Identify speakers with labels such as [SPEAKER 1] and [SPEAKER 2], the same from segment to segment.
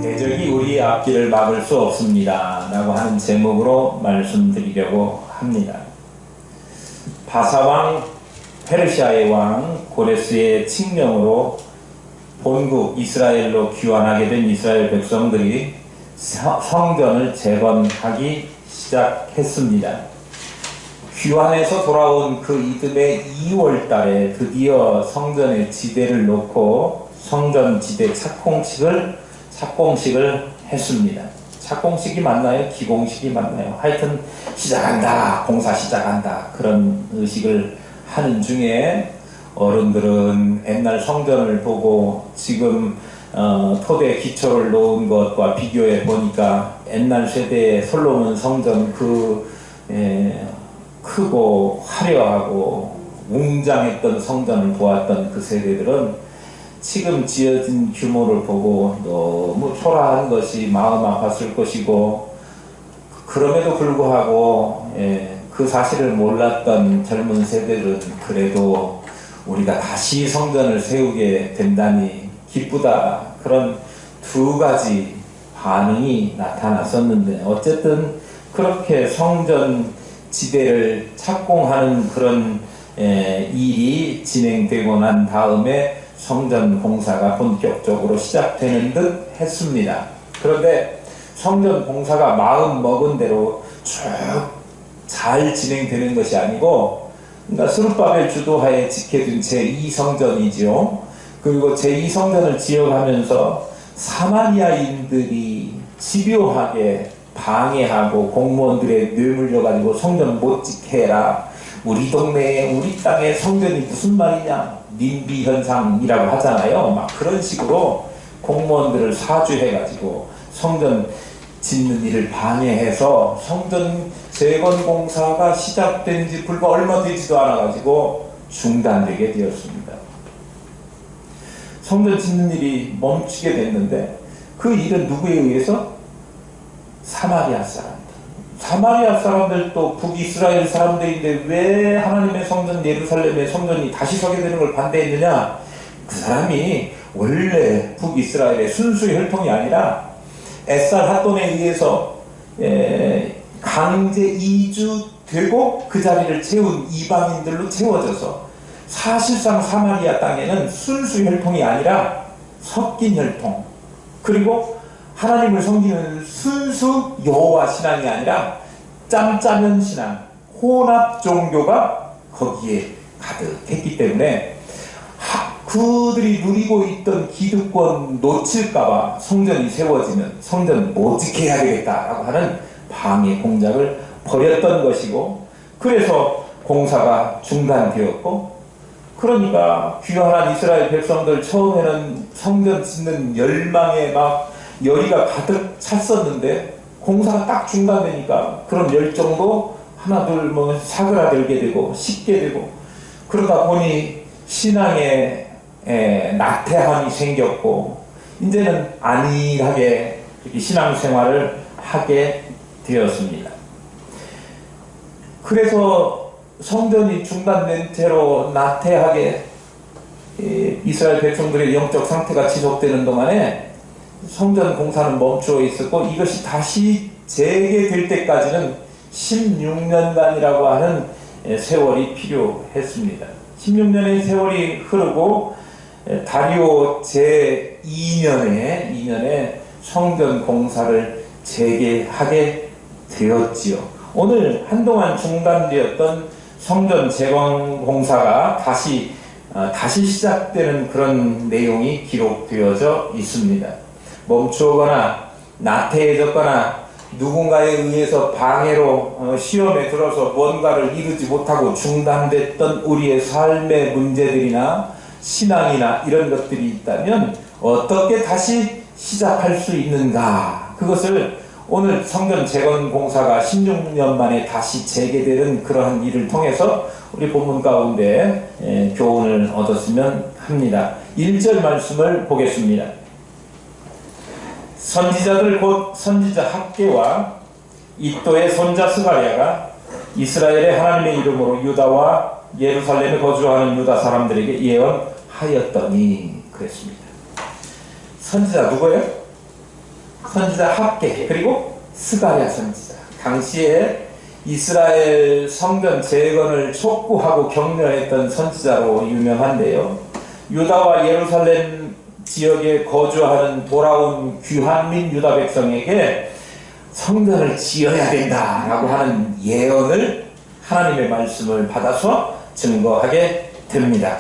[SPEAKER 1] 대적이 우리의 앞길을 막을 수 없습니다 라고 하는 제목으로 말씀드리려고 합니다. 바사왕 페르시아의 왕 고레스의 칙령으로 본국 이스라엘로 귀환하게 된 이스라엘 백성들이 성전을 재건하기 시작했습니다. 귀환해서 돌아온 그 이듬해 2월 달에 드디어 성전의 지대를 놓고 성전 지대 착공식을 했습니다. 착공식이 맞나요? 기공식이 맞나요? 하여튼 시작한다, 공사 시작한다, 그런 의식을 하는 중에 어른들은 옛날 성전을 보고 지금 토대 기초를 놓은 것과 비교해 보니까 옛날 세대의 솔로몬 성전 크고 화려하고 웅장했던 성전을 보았던 그 세대들은 지금 지어진 규모를 보고 너무 초라한 것이 마음 아팠을 것이고, 그럼에도 불구하고 그 사실을 몰랐던 젊은 세대들은 그래도 우리가 다시 성전을 세우게 된다니 기쁘다, 그런 두 가지 반응이 나타났었는데, 어쨌든 그렇게 성전 지대를 착공하는 그런 일이 진행되고 난 다음에 성전 공사가 본격적으로 시작되는 듯 했습니다. 그런데 성전 공사가 마음 먹은 대로 쭉 잘 진행되는 것이 아니고, 그러니까 스룹바벨 주도하에 지켜진 제2성전이죠. 그리고 제2성전을 지어가면서 사마리아인들이 집요하게 방해하고 공무원들의 뇌물려가지고 성전 못 짓게 해라, 우리 동네에 우리 땅에 성전이 무슨 말이냐, 님비 현상이라고 하잖아요. 막 그런 식으로 공무원들을 사주해가지고 성전 짓는 일을 방해해서 성전 재건 공사가 시작된 지 불과 얼마 되지도 않아가지고 중단되게 되었습니다. 성전 짓는 일이 멈추게 됐는데, 그 일은 누구에 의해서? 사마리아 사람들도 북이스라엘 사람들인데 왜 하나님의 성전 예루살렘의 성전이 다시 서게 되는 걸 반대했느냐? 그 사람이 원래 북이스라엘의 순수 혈통이 아니라 에살 핫돈에 의해서 강제 이주되고 그 자리를 채운 이방인들로 채워져서, 사실상 사마리아 땅에는 순수 혈통이 아니라 섞인 혈통, 그리고 하나님을 섬기는 순수 여호와 신앙이 아니라 짬짜면 신앙, 혼합 종교가 거기에 가득했기 때문에 그들이 누리고 있던 기득권 놓칠까봐 성전이 세워지면 성전 못 지켜야 되겠다라고 하는 방해 공작을 벌였던 것이고, 그래서 공사가 중단되었고, 그러니까 귀환한 이스라엘 백성들 처음에는 성전 짓는 열망에 막 열의가 가득 찼었는데, 공사가 딱 중단되니까 그런 열정도 하나둘 사그라들게 되고 식게 되고, 그러다 보니 신앙에 나태함이 생겼고, 이제는 안일하게 신앙생활을 하게 되었습니다. 그래서 성전이 중단된 채로 나태하게 이스라엘 백성들의 영적 상태가 지속되는 동안에 성전 공사는 멈추어 있었고, 이것이 다시 재개될 때까지는 16년간이라고 하는 세월이 필요했습니다. 16년의 세월이 흐르고 다리오 제2년에 성전 공사를 재개하게 되었지요. 오늘 한동안 중단되었던 성전 재건 공사가 다시 시작되는 그런 내용이 기록되어져 있습니다. 멈추거나 나태해졌거나 누군가에 의해서 방해로 시험에 들어서 뭔가를 이루지 못하고 중단됐던 우리의 삶의 문제들이나 신앙이나 이런 것들이 있다면 어떻게 다시 시작할 수 있는가, 그것을 오늘 성전 재건 공사가 16년 만에 다시 재개되는 그러한 일을 통해서 우리 본문 가운데 교훈을 얻었으면 합니다. 1절 말씀을 보겠습니다. 선지자들 곧 선지자 학개와 이또의 손자 스가랴가 이스라엘의 하나님의 이름으로 유다와 예루살렘에 거주하는 유다 사람들에게 예언하였더니, 그랬습니다. 선지자 누구예요? 선지자 학개, 그리고 스가랴 선지자. 당시에 이스라엘 성전 재건을 촉구하고 격려했던 선지자로 유명한데요. 유다와 예루살렘 지역에 거주하는 돌아온 귀환민 유다 백성에게 성전을 지어야 된다라고 하는 예언을 하나님의 말씀을 받아서 증거하게 됩니다.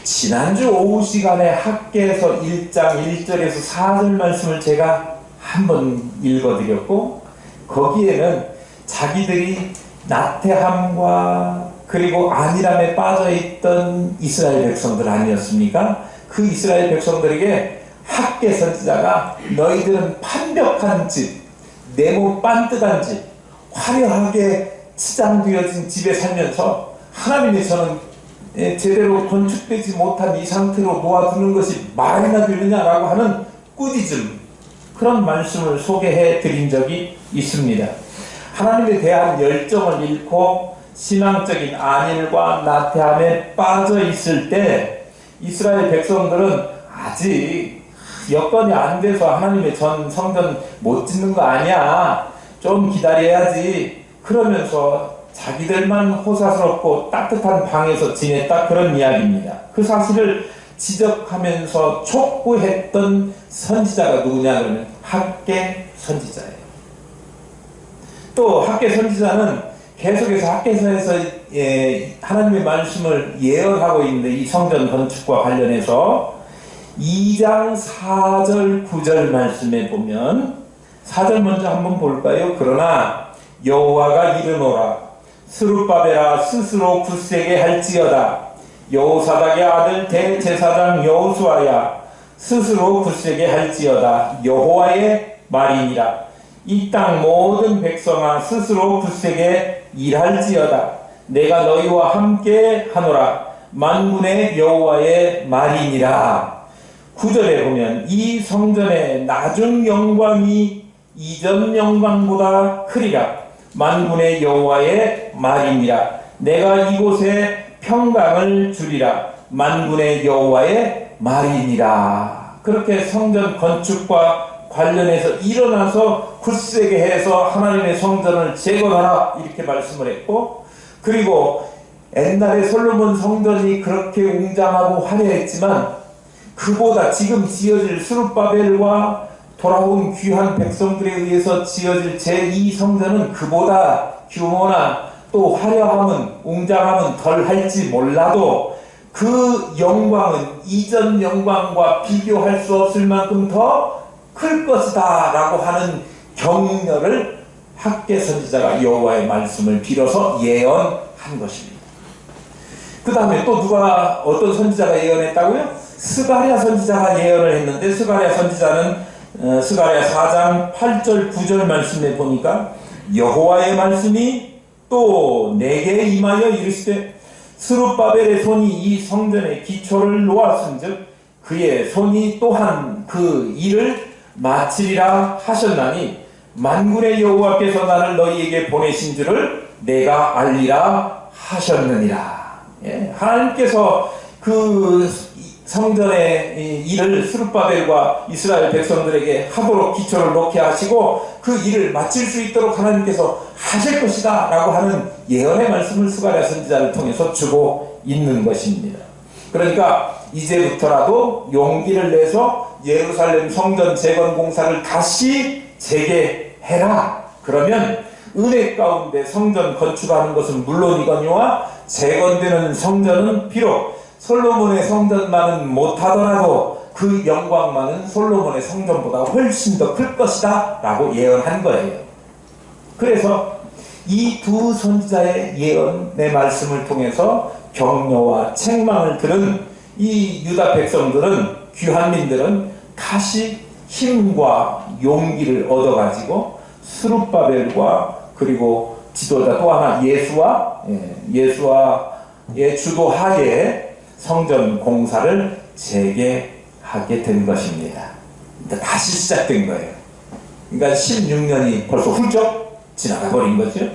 [SPEAKER 1] 지난주 오후 시간에 학개에서 1장 1절에서 4절 말씀을 제가 한번 읽어드렸고, 거기에는 자기들이 나태함과 그리고 안일함에 빠져있던 이스라엘 백성들 아니었습니까? 그 이스라엘 백성들에게 학개 선지자가 너희들은 판벽한 집, 내 몸 반듯한 집, 화려하게 치장되어진 집에 살면서 하나님의 저는 제대로 건축되지 못한 이 상태로 놓아두는 것이 말이나 되느냐라고 하는 꾸짖음, 그런 말씀을 소개해 드린 적이 있습니다. 하나님에 대한 열정을 잃고 신앙적인 안일과 나태함에 빠져 있을 때 이스라엘 백성들은 아직 여건이 안 돼서 하나님의 전 성전 못 짓는 거 아니야, 좀 기다려야지, 그러면서 자기들만 호사스럽고 따뜻한 방에서 지냈다, 그런 이야기입니다. 그 사실을 지적하면서 촉구했던 선지자가 누구냐 그러면 학개 선지자예요. 또 학개 선지자는 계속해서 학개서에서 하나님의 말씀을 예언하고 있는데, 이 성전 건축과 관련해서 2장 4절 9절 말씀에 보면, 4절 먼저 한번 볼까요? 그러나 여호와가 이르노라, 스룹바벨아 스스로 굳세게 할지어다. 여호사닥의 아들 대제사장 여호수아야, 스스로 굳세게 할지어다. 여호와의 말이니라. 이 땅 모든 백성아 스스로 굳세게 일할지어다. 내가 너희와 함께 하노라. 만군의 여호와의 말이니라. 9절에 보면 이 성전의 나중 영광이 이전 영광보다 크리라. 만군의 여호와의 말이니라. 내가 이곳에 평강을 주리라. 만군의 여호와의 말이니라. 그렇게 성전 건축과 관련해서 일어나서 굳세게 해서 하나님의 성전을 재건하라, 이렇게 말씀을 했고, 그리고 옛날에 솔로몬 성전이 그렇게 웅장하고 화려했지만 그보다 지금 지어질 스룹바벨과 돌아온 귀한 백성들에 의해서 지어질 제2 성전은 그보다 규모나 또 화려함은, 웅장함은 덜 할지 몰라도 그 영광은 이전 영광과 비교할 수 없을 만큼 더 클 것이다 라고 하는 격려를 학개 선지자가 여호와의 말씀을 빌어서 예언한 것입니다. 그 다음에 또 누가, 어떤 선지자가 예언했다고요? 스가랴 선지자가 예언을 했는데, 스가랴 선지자는 스가랴 4장 8절 9절 말씀에 보니까 여호와의 말씀이 또 내게 임하여 이르시되, 스룹바벨의 손이 이 성전의 기초를 놓았은즉 그의 손이 또한 그 일을 마치리라 하셨나니, 만군의 여호와께서 나를 너희에게 보내신 줄을 내가 알리라 하셨느니라. 하나님께서 그 성전의 일을 스룹바벨과 이스라엘 백성들에게 하도록 기초를 놓게 하시고 그 일을 마칠 수 있도록 하나님께서 하실 것이다 라고 하는 예언의 말씀을 스가랴 선지자를 통해서 주고 있는 것입니다. 그러니까 이제부터라도 용기를 내서 예루살렘 성전 재건 공사를 다시 재개해라. 그러면 은혜 가운데 성전 건축하는 것은 물론이거니와 재건되는 성전은 비록 솔로몬의 성전만은 못하더라도 그 영광만은 솔로몬의 성전보다 훨씬 더 클 것이다 라고 예언한 거예요. 그래서 이 두 선지자의 예언의 말씀을 통해서 격려와 책망을 들은 이 유다 백성들은, 귀환민들은 다시 힘과 용기를 얻어가지고 스룹바벨과 그리고 지도자 또 하나 예수와의 주도하에 성전 공사를 재개하게 된 것입니다. 다시 시작된 거예요. 그러니까 16년이 벌써 훌쩍 지나가 버린 거죠.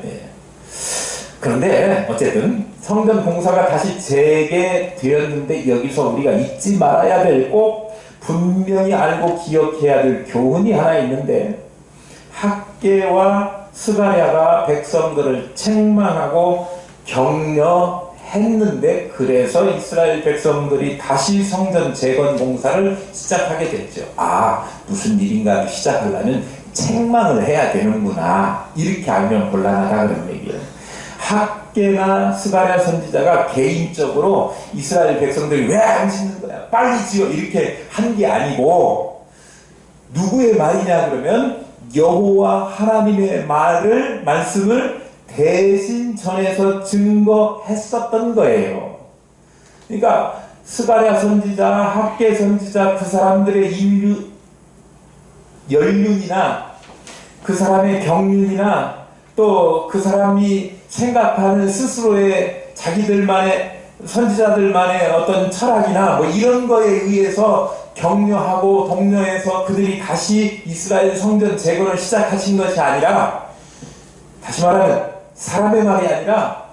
[SPEAKER 1] 그런데 어쨌든 성전 공사가 다시 재개되었는데, 여기서 우리가 잊지 말아야 될 꼭 분명히 알고 기억해야 될 교훈이 하나 있는데, 학개와 스가랴가 백성들을 책망하고 격려했는데, 그래서 이스라엘 백성들이 다시 성전 재건 공사를 시작하게 됐죠. 아, 무슨 일인가를 시작하려면 책망을 해야 되는구나, 이렇게 알면 곤란하다 그런 얘기예요. 학개나 스가랴 선지자가 개인적으로 이스라엘 백성들이 왜 안 짓는 거야, 빨리 지어, 이렇게 한 게 아니고, 누구의 말이냐 그러면 여호와 하나님의 말씀을 대신 전해서 증거했었던 거예요. 그러니까 스가랴 선지자, 학개 선지자, 그 사람들의 연륜이나 그 사람의 경륜이나 또 그 사람이 생각하는 스스로의 자기들만의, 선지자들만의 어떤 철학이나 뭐 이런 거에 의해서 격려하고 독려해서 그들이 다시 이스라엘 성전 재건을 시작하신 것이 아니라, 다시 말하면 사람의 말이 아니라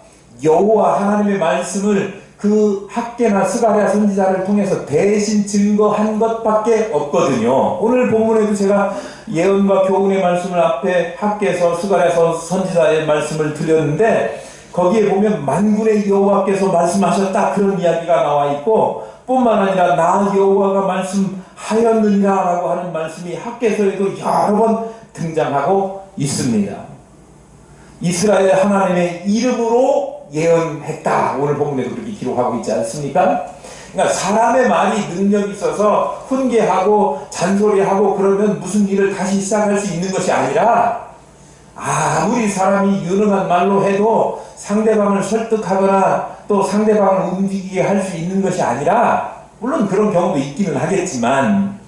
[SPEAKER 1] 여호와 하나님의 말씀을 그 학개나 스가랴 선지자를 통해서 대신 증거한 것밖에 없거든요. 오늘 본문에도 제가 예언과 교훈의 말씀을 앞에 학개에서 스가랴서 선지자의 말씀을 드렸는데, 거기에 보면 만군의 여호와께서 말씀하셨다, 그런 이야기가 나와 있고, 뿐만 아니라 나 여호와가 말씀하였느니라 라고 하는 말씀이 학개서에도 여러 번 등장하고 있습니다. 이스라엘 하나님의 이름으로 예언했다, 오늘 본문에도 그렇게 기록하고 있지 않습니까? 그러니까 사람의 말이 능력이 있어서 훈계하고 잔소리하고 그러면 무슨 일을 다시 시작할 수 있는 것이 아니라, 아무리 사람이 유능한 말로 해도 상대방을 설득하거나 또 상대방을 움직이게 할 수 있는 것이 아니라, 물론 그런 경우도 있기는 하겠지만,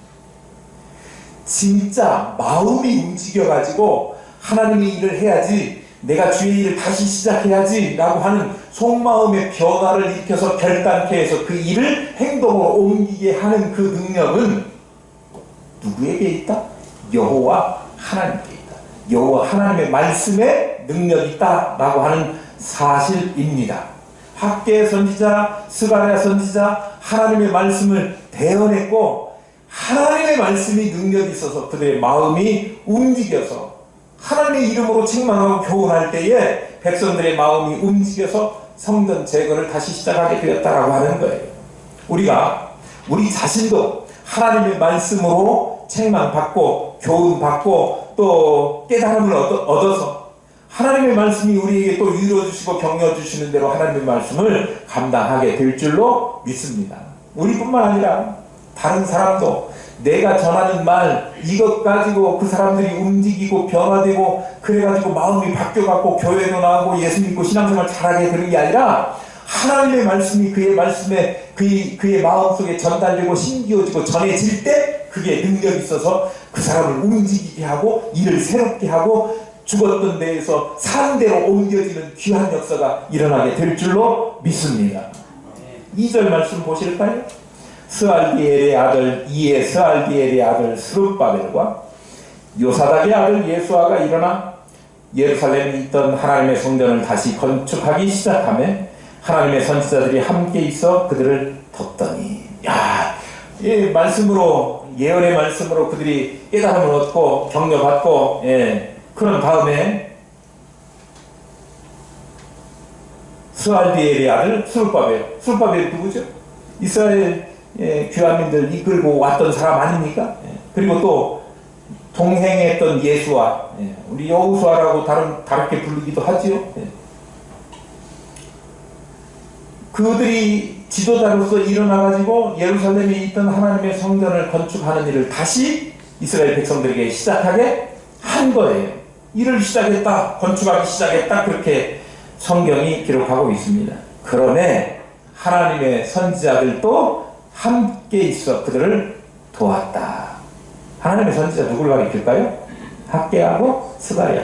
[SPEAKER 1] 진짜 마음이 움직여가지고 하나님의 일을 해야지, 내가 주의 일을 다시 시작해야지 라고 하는 속마음의 변화를 일으켜서 결단케 해서 그 일을 행동으로 옮기게 하는 그 능력은 누구에게 있다? 여호와 하나님께 있다. 여호와 하나님의 말씀에 능력이 있다 라고 하는 사실입니다. 학개 선지자, 스가랴 선지자, 하나님의 말씀을 대언했고, 하나님의 말씀이 능력이 있어서 그들의 마음이 움직여서 하나님의 이름으로 책망하고 교훈할 때에 백성들의 마음이 움직여서 성전 재건을 다시 시작하게 되었다라고 하는 거예요. 우리 자신도 하나님의 말씀으로 책망받고 교훈받고 또 깨달음을 얻어서 하나님의 말씀이 우리에게 또 이루어주시고 격려주시는 대로 하나님의 말씀을 감당하게 될 줄로 믿습니다. 우리뿐만 아니라 다른 사람도 내가 전하는 말, 이것 가지고 그 사람들이 움직이고 변화되고 그래가지고 마음이 바뀌어갖고 교회도 나가고 예수 믿고 신앙생활 잘하게 되는 게 아니라, 하나님의 말씀이 그의 말씀에 그의 마음속에 전달되고 심기어지고 전해질 때 그게 능력이 있어서 그 사람을 움직이게 하고 일을 새롭게 하고 죽었던 데에서 사는 데로 옮겨지는 귀한 역사가 일어나게 될 줄로 믿습니다. 2절 말씀 보실까요? 스알디엘의 아들 스알디엘의 아들 스룹바벨과 요사닥의 아들 예수아가 일어나 예루살렘에 있던 하나님의 성전을 다시 건축하기 시작하며 하나님의 선지자들이 함께 있어 그들을 돕더니, 이 말씀으로, 예언의 말씀으로 그들이 깨달음을 얻고 격려받고, 그런 다음에 스알디엘의 아들 스룹바벨이 누구죠? 이스라엘 귀환민들 이끌고 왔던 사람 아닙니까? 그리고 또 동행했던 예수아, 우리 여호수아라고 다르게 부르기도 하지요. 그들이 지도자로서 일어나가지고 예루살렘에 있던 하나님의 성전을 건축하는 일을 다시 이스라엘 백성들에게 시작하게 한 거예요. 일을 시작했다, 건축하기 시작했다, 그렇게 성경이 기록하고 있습니다. 그러네 하나님의 선지자들도 함께 있어 그들을 도왔다. 하나님의 선지자 누구를 가리킬까요? 학개하고 스가랴.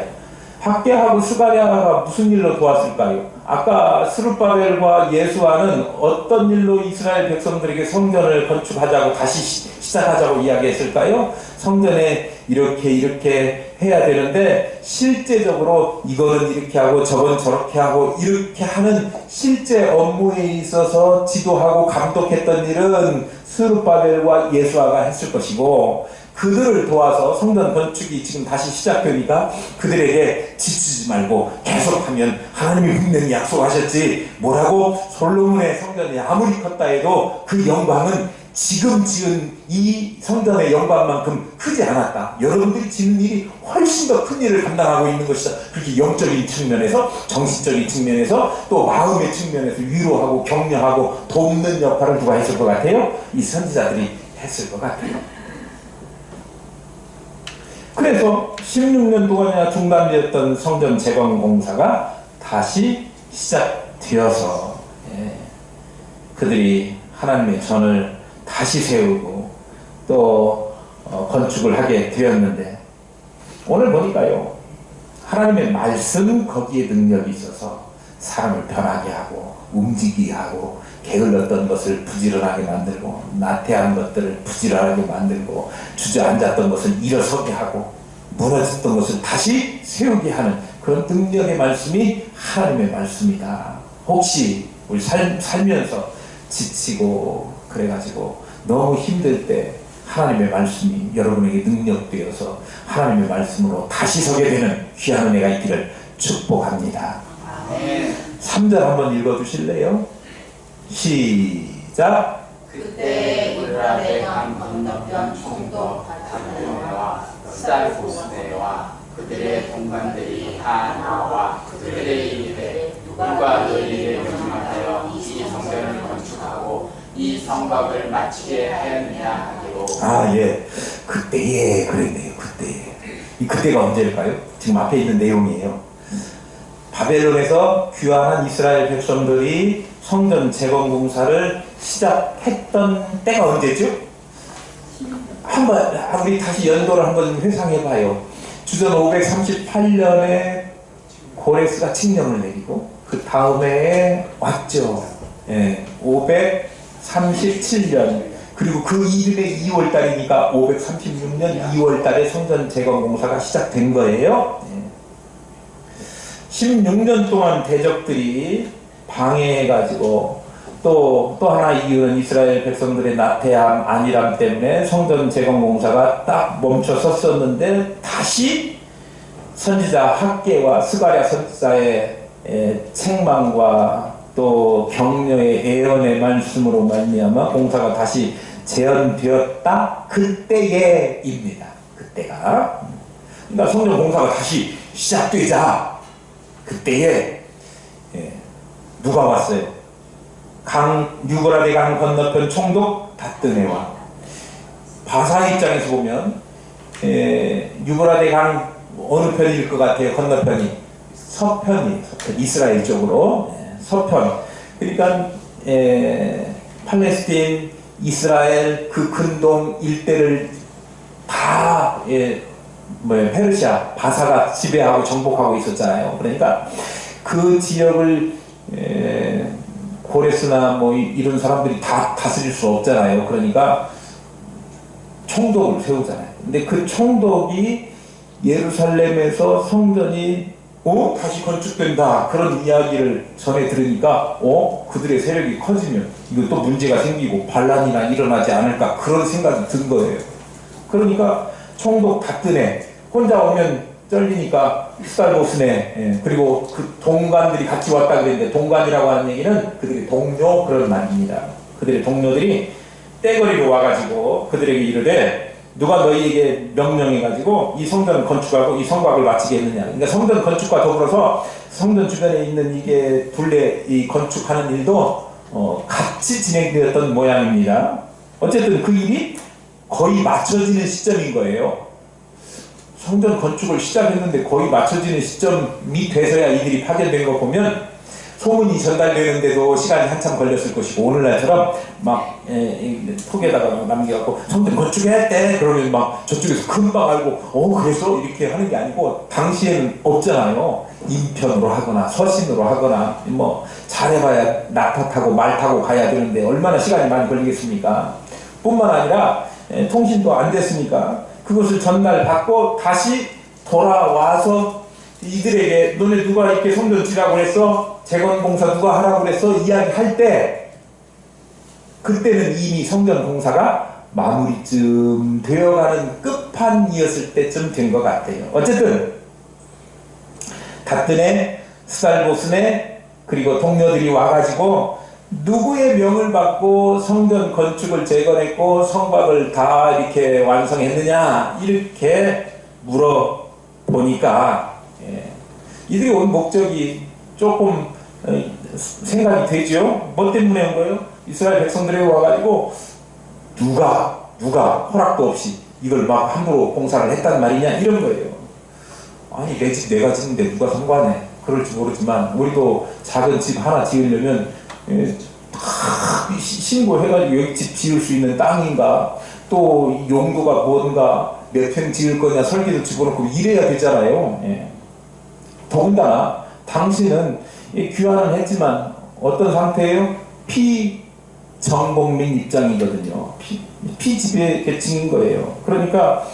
[SPEAKER 1] 학개하고 스가랴가 무슨 일로 도왔을까요? 아까 스룹바벨과 예수아는 어떤 일로 이스라엘 백성들에게 성전을 건축하자고 다시 시작하자고 이야기했을까요? 성전의 이렇게 해야 되는데 실제적으로 이거는 이렇게 하고 저건 저렇게 하고 이렇게 하는 실제 업무에 있어서 지도하고 감독했던 일은 스룹바벨과 예수아가 했을 것이고, 그들을 도와서 성전 건축이 지금 다시 시작되니까 그들에게 지치지 말고 계속하면 하나님이 분명히 약속하셨지, 뭐라고 솔로몬의 성전이 아무리 컸다 해도 그 영광은 지금 지은 이 성전의 영광만큼 크지 않았다. 여러분들이 짓는 일이 훨씬 더 큰 일을 감당하고 있는 것이다. 그렇게 영적인 측면에서, 정신적인 측면에서, 또 마음의 측면에서 위로하고 격려하고 돕는 역할을 누가 했을 것 같아요? 이 선지자들이 했을 것 같아요. 그래서 16년 동안이나 중단되었던 성전 재건 공사가 다시 시작되어서 그들이 하나님의 전을 다시 세우고 또 건축을 하게 되었는데, 오늘 보니까요, 하나님의 말씀 거기에 능력이 있어서 사람을 변하게 하고 움직이게 하고 게을렀던 것을 부지런하게 만들고 나태한 것들을 부지런하게 만들고 주저앉았던 것을 일어서게 하고 무너졌던 것을 다시 세우게 하는 그런 능력의 말씀이 하나님의 말씀이다. 혹시 우리 살면서 지치고 그래가지고 너무 힘들 때 하나님의 말씀이 여러분에게 능력되어서 하나님의 말씀으로 다시 서게 되는 귀한 은혜가 있기를 축복합니다. 3절 한번 읽어주실래요? 시작.
[SPEAKER 2] 그때 유브라데 강 건너편 총독 다다네와 살보스네와 그들의 동관들이 다 나와 그들에게 이르되 누가 너희에게 명령하여 이 성전을 건축하고 이 성곽을 마치게 하였느냐 하기로.
[SPEAKER 1] 예. 그때에 그랬네요. 그때가 언제일까요? 지금 앞에 있는 내용이에요. 바벨론에서 귀환한 이스라엘 백성들이 성전 재건 공사를 시작했던 때가 언제죠? 한번 우리 다시 연도를 한번 회상해봐요. 주전 538년에 고레스가 칙령을 내리고 그 다음에 왔죠. 537년, 그리고 그 이듬해 2월달이니까 536년 2월달에 성전 재건 공사가 시작된 거예요. 16년 동안 대적들이 방해해가지고 또 하나 이유는 이스라엘 백성들의 나태함, 안일함 때문에 성전 재건 공사가 딱 멈춰 섰었는데, 다시 선지자 학개와 스가랴 선지자의 책망과 또 격려의 예언의 말씀으로 말미암아 공사가 다시 재현되었다. 그때에입니다. 그때가. 그러니까 성전 공사가 다시 시작되자 그때에 누가 왔어요? 유브라데 강 건너편 총독 다뜨네와. 바사 입장에서 보면 유브라데 강 어느 편일 것 같아요? 건너편이 서편이, 이스라엘 쪽으로 서편. 그러니까 팔레스틴, 이스라엘 그 근동 일대를 다 페르시아 바사가 지배하고 정복하고 있었잖아요. 그러니까 그 지역을 고레스나 이런 사람들이 다 다스릴 수 없잖아요. 그러니까 총독을 세우잖아요. 근데 그 총독이 예루살렘에서 성전이 다시 건축된다, 그런 이야기를 전해 들으니까 그들의 세력이 커지면 이거 또 문제가 생기고 반란이나 일어나지 않을까, 그런 생각이 든 거예요. 그러니까 총독 다뜨네, 혼자 오면 쩔리니까 스달보스네, 그리고 그 동관들이 같이 왔다 그랬는데, 동관이라고 하는 얘기는 그들의 동료, 그런 말입니다. 그들의 동료들이 떼거리로 와가지고 그들에게 이르되 누가 너희에게 명령해가지고 이 성전을 건축하고 이 성곽을 마치게 했느냐. 그러니까 성전 건축과 더불어서 성전 주변에 있는 이게 둘레 이 건축하는 일도 같이 진행되었던 모양입니다. 어쨌든 그 일이 거의 맞춰지는 시점인 거예요. 성전 건축을 시작했는데 거의 맞춰지는 시점이 돼서야 이들이 파견된 거 보면 소문이 전달되는데도 시간이 한참 걸렸을 것이고, 오늘날처럼 막 톡에다가 남겨갖고 성전 건축해야 돼 그러면 막 저쪽에서 금방 알고 그래서 이렇게 하는 게 아니고, 당시에는 없잖아요. 인편으로 하거나 서신으로 하거나 잘해봐야 낙타 타고 말 타고 가야 되는데 얼마나 시간이 많이 걸리겠습니까? 뿐만 아니라 통신도 안 됐으니까 그것을 전날 받고 다시 돌아와서 이들에게 너네 누가 이렇게 성전 지라고 그랬어? 재건공사 누가 하라고 그랬어? 이야기할 때 그때는 이미 성전 공사가 마무리쯤 되어가는 끝판이었을 때쯤 된 것 같아요. 어쨌든 닷든의 스달보스네 그리고 동료들이 와가지고 누구의 명을 받고 성전 건축을 재건했고 성곽을 다 이렇게 완성했느냐 이렇게 물어보니까 이들이 온 목적이 조금 생각이 되죠. 뭐 때문에 온 거예요? 이스라엘 백성들이 와가지고 누가 허락도 없이 이걸 막 함부로 공사를 했단 말이냐 이런 거예요. 아니 내 집 내가 짓는데 누가 상관해. 그럴지 모르지만 우리도 작은 집 하나 지으려면 다 신고해가지고 여기 집 지을 수 있는 땅인가 또 용도가 뭔가 몇 평 지을 거냐 설계도 집어넣고 이래야 되잖아요. 더군다나 당신은 귀환은 했지만 어떤 상태예요? 피정복민 입장이거든요. 피지배 계층인 거예요. 그러니까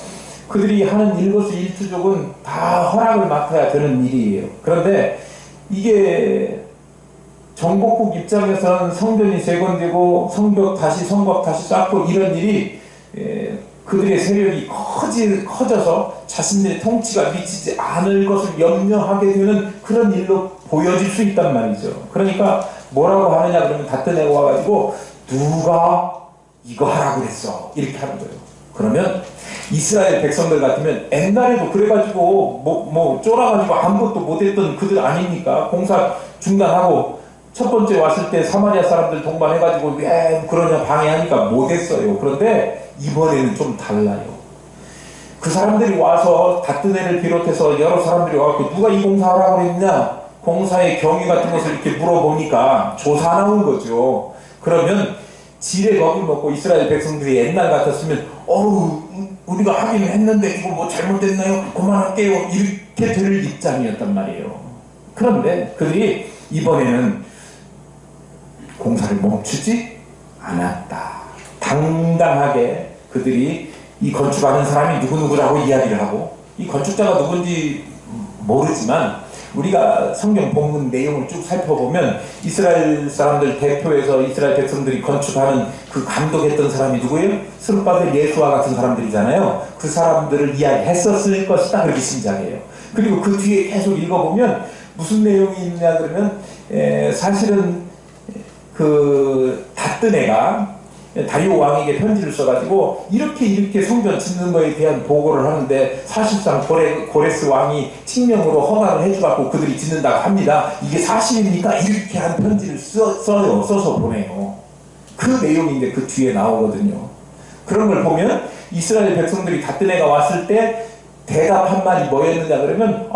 [SPEAKER 1] 그들이 하는 일거수일투족은 다 허락을 맡아야 되는 일이에요. 그런데 이게 정복국 입장에서는 성전이 재건되고 성벽 다시 성곽 다시 쌓고 이런 일이 그들의 세력이 커져서 자신들의 통치가 미치지 않을 것을 염려하게 되는 그런 일로 보여질 수 있단 말이죠. 그러니까 뭐라고 하느냐 그러면 닷든에고 와가지고 누가 이거 하라고 그랬어 이렇게 하는 거예요. 그러면 이스라엘 백성들 같으면 옛날에도 그래가지고 뭐 쫄아가지고 아무것도 못했던 그들 아닙니까? 공사 중단하고 첫 번째 왔을 때 사마리아 사람들 동반해가지고 왜 그러냐 방해하니까 못했어요. 그런데 이번에는 좀 달라요. 그 사람들이 와서 닷든애를 비롯해서 여러 사람들이 와서 누가 이 공사하라고 그랬냐 공사의 경위 같은 것을 이렇게 물어보니까 조사 나온 거죠. 그러면 지레 겁을 먹고 이스라엘 백성들이 옛날 같았으면 우리가 하긴 했는데 이거 뭐 잘못됐나요? 그만할게요. 이렇게 될 입장이었단 말이에요. 그런데 그들이 이번에는 공사를 멈추지 않았다. 당당하게 그들이 이 건축하는 사람이 누구누구라고 이야기를 하고 이 건축자가 누군지 모르지만 우리가 성경 본문 내용을 쭉 살펴보면 이스라엘 사람들 대표에서 이스라엘 백성들이 건축하는 그 감독했던 사람이 누구예요? 스룹바벨 예수와 같은 사람들이잖아요. 그 사람들을 이야기했었을 것이다 그렇게 짐작해요. 그리고 그 뒤에 계속 읽어보면 무슨 내용이 있냐 그러면 사실은 그 닷든애가 다리오 왕에게 편지를 써가지고 이렇게 성전 짓는 거에 대한 보고를 하는데 사실상 고레스 왕이 칙명으로 허가를 해줘갖고 그들이 짓는다고 합니다. 이게 사실입니까? 이렇게 한 편지를 써서 보내요. 그 내용인데 그 뒤에 나오거든요. 그런 걸 보면 이스라엘 백성들이 닷든애가 왔을 때 대답한 말이 뭐였느냐 그러면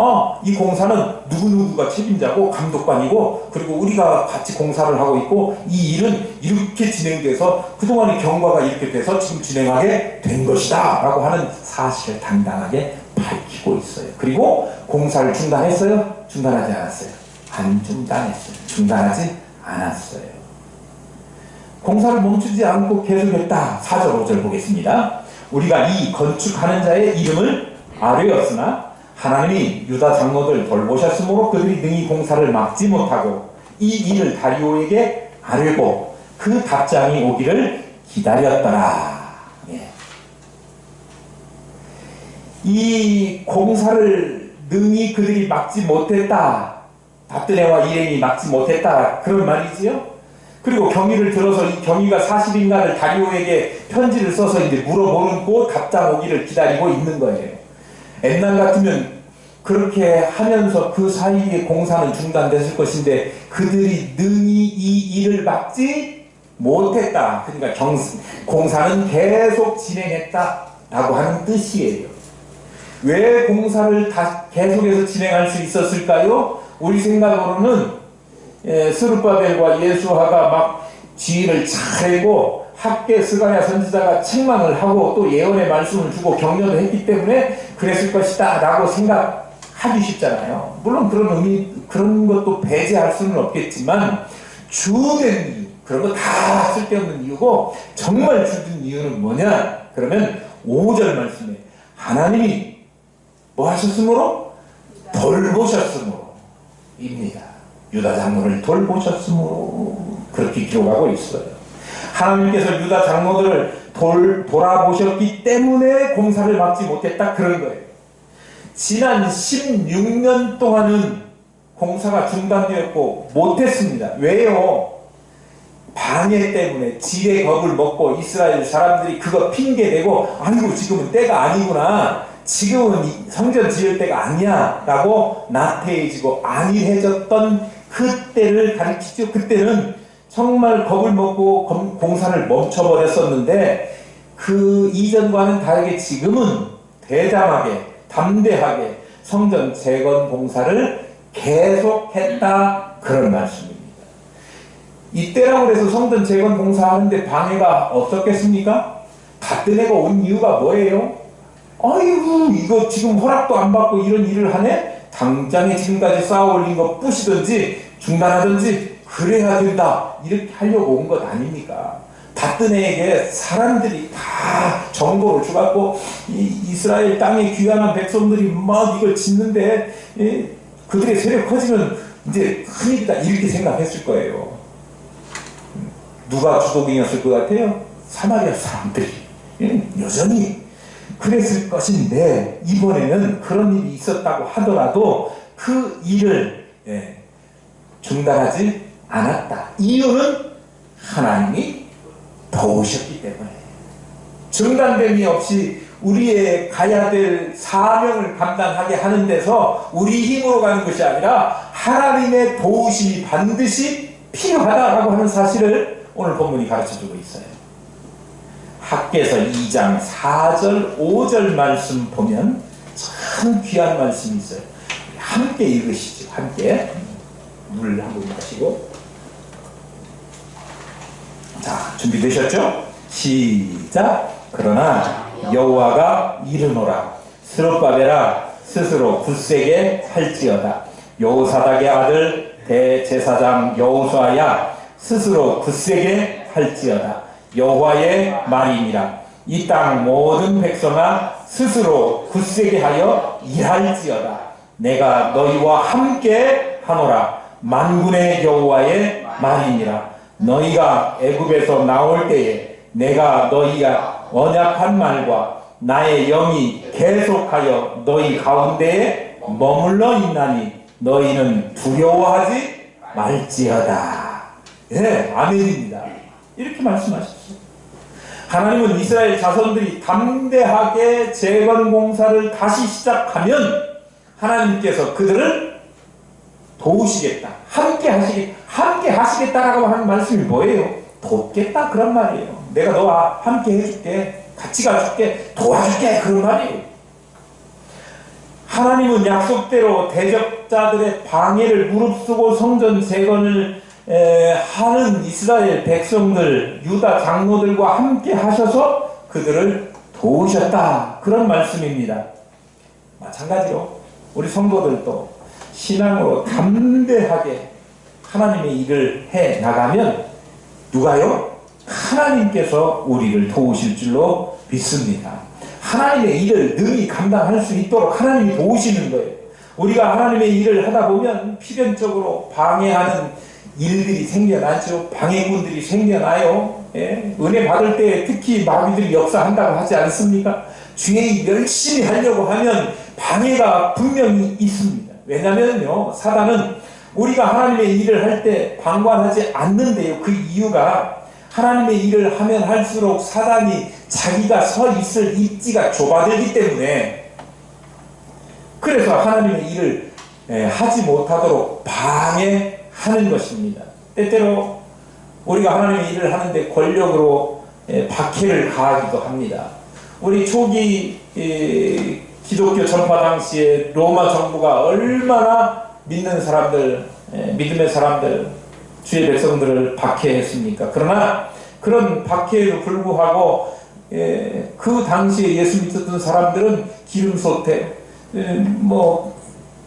[SPEAKER 1] 이 공사는 누구누구가 책임자고 감독관이고 그리고 우리가 같이 공사를 하고 있고 이 일은 이렇게 진행돼서 그동안의 경과가 이렇게 돼서 지금 진행하게 된 것이다 라고 하는 사실을 당당하게 밝히고 있어요. 그리고 공사를 중단했어요? 중단하지 않았어요. 안 중단했어요. 중단하지 않았어요. 공사를 멈추지 않고 계속했다. 4절 5절 보겠습니다. 우리가 이 건축하는 자의 이름을 아뢰었으나 하나님이 유다 장로들 돌보셨으므로 그들이 능히 공사를 막지 못하고 이 일을 다리오에게 아뢰고 그 답장이 오기를 기다렸더라. 이 공사를 능히 그들이 막지 못했다. 닷든애와 일행이 막지 못했다. 그런 말이지요. 그리고 경위를 들어서 이 경위가 사실인가를 다리오에게 편지를 써서 이제 물어보고 답장 오기를 기다리고 있는 거예요. 옛날 같으면 그렇게 하면서 그 사이에 공사는 중단됐을 것인데 그들이 능히 이 일을 막지 못했다. 그러니까 공사는 계속 진행했다라고 하는 뜻이에요. 왜 공사를 계속해서 진행할 수 있었을까요? 우리 생각으로는 스룹바벨과 예수아가 막 지휘를 잘하고 학계 스가랴 선지자가 책망을 하고 또 예언의 말씀을 주고 격려도 했기 때문에 그랬을 것이다 라고 생각하기 쉽잖아요. 물론 그런 것도 배제할 수는 없겠지만 주된 이유, 그런 거 다 쓸데없는 이유고 정말 주된 이유는 뭐냐? 그러면 5절 말씀에 하나님이 뭐 하셨으므로? 돌보셨으므로입니다. 유다 장로를 돌보셨으므로 그렇게 기록하고 있어요. 하나님께서 유다 장로들을 돌아보셨기 때문에 공사를 막지 못했다 그런 거예요. 지난 16년 동안은 공사가 중단되었고 못했습니다. 왜요? 방해 때문에 지뢰 겁을 먹고 이스라엘 사람들이 그거 핑계대고 아이고 지금은 때가 아니구나, 지금은 성전 지을 때가 아니야 라고 나태해지고 안일해졌던 그때를 가리키죠. 그때는 정말 겁을 먹고 공사를 멈춰버렸었는데 그 이전과는 다르게 지금은 대담하게 담대하게 성전 재건 공사를 계속했다 그런 말씀입니다. 이때라고 해서 성전 재건 공사하는데 방해가 없었겠습니까? 같은 애가 온 이유가 뭐예요? 아이고 이거 지금 허락도 안 받고 이런 일을 하네? 당장에 지금까지 쌓아 올린 거 부시든지 중단하든지 그래야 된다 이렇게 하려고 온 것 아닙니까? 같은 애에게 사람들이 다 정보를 주갖고 이스라엘 땅에 귀환한 백성들이 막 이걸 짓는데 그들의 세력 커지면 이제 큰일이다 이렇게 생각했을 거예요. 누가 주도국이었을 것 같아요? 사마리아 사람들이 여전히 그랬을 것인데 이번에는 그런 일이 있었다고 하더라도 그 일을 중단하지 않았다. 이유는 하나님이 도우셨기 때문에. 중단됨이 없이 우리의 가야 될 사명을 감당하게 하는 데서 우리 힘으로 가는 것이 아니라 하나님의 도우심이 반드시 필요하다라고 하는 사실을 오늘 본문이 가르쳐주고 있어요. 학개서 2장 4절 5절 말씀 보면 참 귀한 말씀이 있어요. 함께 읽으시죠. 함께 물 한 번 마시고. 자, 준비되셨죠? 시작. 그러나 여호와가 이르노라. 스룹바벨아 스스로 굳세게 할지어다. 여호사닥의 아들 대제사장 여호수아야 스스로 굳세게 할지어다. 여호와의 말이니라. 이 땅 모든 백성아 스스로 굳세게 하여 일할지어다. 내가 너희와 함께 하노라. 만군의 여호와의 말이니라. 너희가 애굽에서 나올 때에 내가 너희가 언약한 말과 나의 영이 계속하여 너희 가운데에 머물러 있나니 너희는 두려워하지 말지어다. 예, 아멘입니다. 이렇게 말씀하셨어요. 하나님은 이스라엘 자손들이 담대하게 재건 공사를 다시 시작하면 하나님께서 그들을 도우시겠다. 함께 하시겠다라고 하는 말씀이 뭐예요? 돕겠다 그런 말이에요. 내가 너와 함께 해줄게, 같이 가줄게, 도와줄게 그런 말이에요. 하나님은 약속대로 대적자들의 방해를 무릅쓰고 성전 재건을 하는 이스라엘 백성들, 유다 장로들과 함께 하셔서 그들을 도우셨다 그런 말씀입니다. 마찬가지로 우리 성도들도 신앙으로 담대하게 하나님의 일을 해 나가면 누가요? 하나님께서 우리를 도우실 줄로 믿습니다. 하나님의 일을 능히 감당할 수 있도록 하나님이 도우시는 거예요. 우리가 하나님의 일을 하다 보면 필연적으로 방해하는 일들이 생겨나죠. 방해군들이 생겨나요. 예? 은혜 받을 때 특히 마귀들이 역사한다고 하지 않습니까? 주의 열심히 하려고 하면 방해가 분명히 있습니다. 왜냐면요, 사단은 우리가 하나님의 일을 할 때 방관하지 않는데요. 그 이유가 하나님의 일을 하면 할수록 사단이 자기가 서 있을 입지가 좁아들기 때문에, 그래서 하나님의 일을 하지 못하도록 방해하는 것입니다. 때때로 우리가 하나님의 일을 하는데 권력으로 박해를 가하기도 합니다. 우리 초기 기독교 전파 당시에 로마 정부가 얼마나 믿는 사람들, 믿음의 사람들, 주의 백성들을 박해했습니까? 그러나 그런 박해에도 불구하고 그 당시에 예수 믿었던 사람들은 기름솥에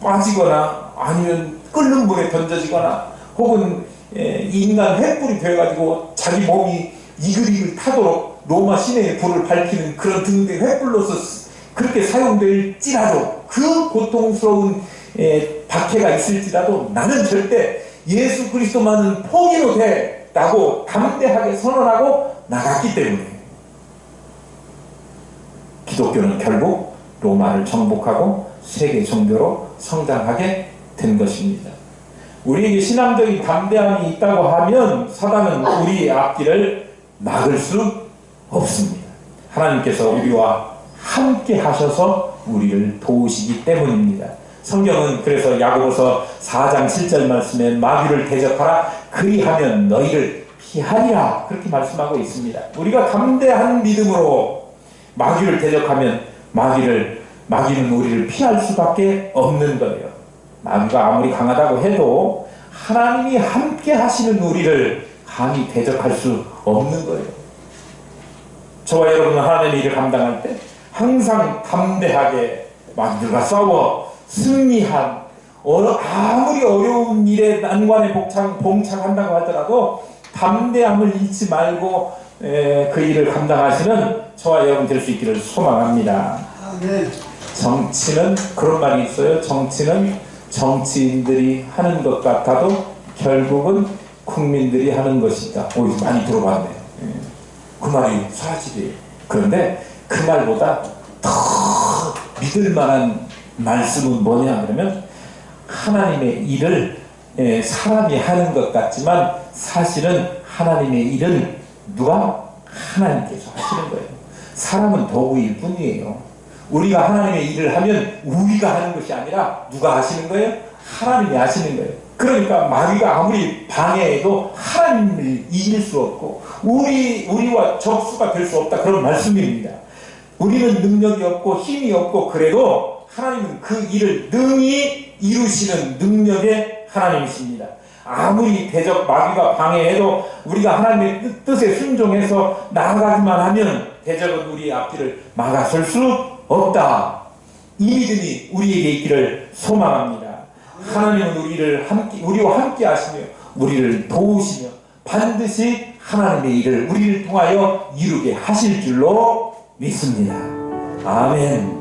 [SPEAKER 1] 빠지거나 아니면 끓는 물에 던져지거나 혹은 인간 횃불이 되어가지고 자기 몸이 이글이글 타도록 로마 시내의 불을 밝히는 그런 등등 횃불로서 그렇게 사용될지라도 그 고통스러운 박해가 있을지라도 나는 절대 예수 그리스도만은 포기 못해라고 담대하게 선언하고 나갔기 때문에 기독교는 결국 로마를 정복하고 세계 종교로 성장하게 된 것입니다. 우리에게 신앙적인 담대함이 있다고 하면 사단은 우리의 앞길을 막을 수 없습니다. 하나님께서 우리와 함께 하셔서 우리를 도우시기 때문입니다. 성경은 그래서 야고보서 4장 7절 말씀에 마귀를 대적하라 그리하면 너희를 피하리라 그렇게 말씀하고 있습니다. 우리가 담대한 믿음으로 마귀를 대적하면 마귀는 우리를 피할 수밖에 없는 거예요. 마귀가 아무리 강하다고 해도 하나님이 함께 하시는 우리를 감히 대적할 수 없는 거예요. 저와 여러분은 하나님의 일을 감당할 때 항상 담대하게 마귀들과 싸워 승리한 아무리 어려운 일에 난관에 봉착한다고 하더라도 담대함을 잃지 말고 그 일을 감당하시는 저와 여러분 될 수 있기를 소망합니다.
[SPEAKER 3] 아멘.
[SPEAKER 1] 정치는 그런 말이 있어요. 정치는 정치인들이 하는 것 같아도 결국은 국민들이 하는 것이다. 많이 들어봤네요. 그 말이 사실이에요. 그런데 그 말보다 더 믿을 만한 말씀은 뭐냐 그러면 하나님의 일을 사람이 하는 것 같지만 사실은 하나님의 일은 누가? 하나님께서 하시는 거예요. 사람은 도구일 뿐이에요. 우리가 하나님의 일을 하면 우리가 하는 것이 아니라 누가 하시는 거예요? 하나님이 하시는 거예요. 그러니까 마귀가 아무리 방해해도 하나님을 이길 수 없고 우리와 적수가 될 수 없다 그런 말씀입니다. 우리는 능력이 없고 힘이 없고 그래도 하나님은 그 일을 능히 이루시는 능력의 하나님이십니다. 아무리 마귀가 방해해도 우리가 하나님의 뜻에 순종해서 나아가기만 하면 대적은 우리의 앞길을 막아설 수 없다. 이 믿음이 우리에게 있기를 소망합니다. 하나님은 우리와 함께 하시며 우리를 도우시며 반드시 하나님의 일을 우리를 통하여 이루게 하실 줄로 믿습니다. 아멘.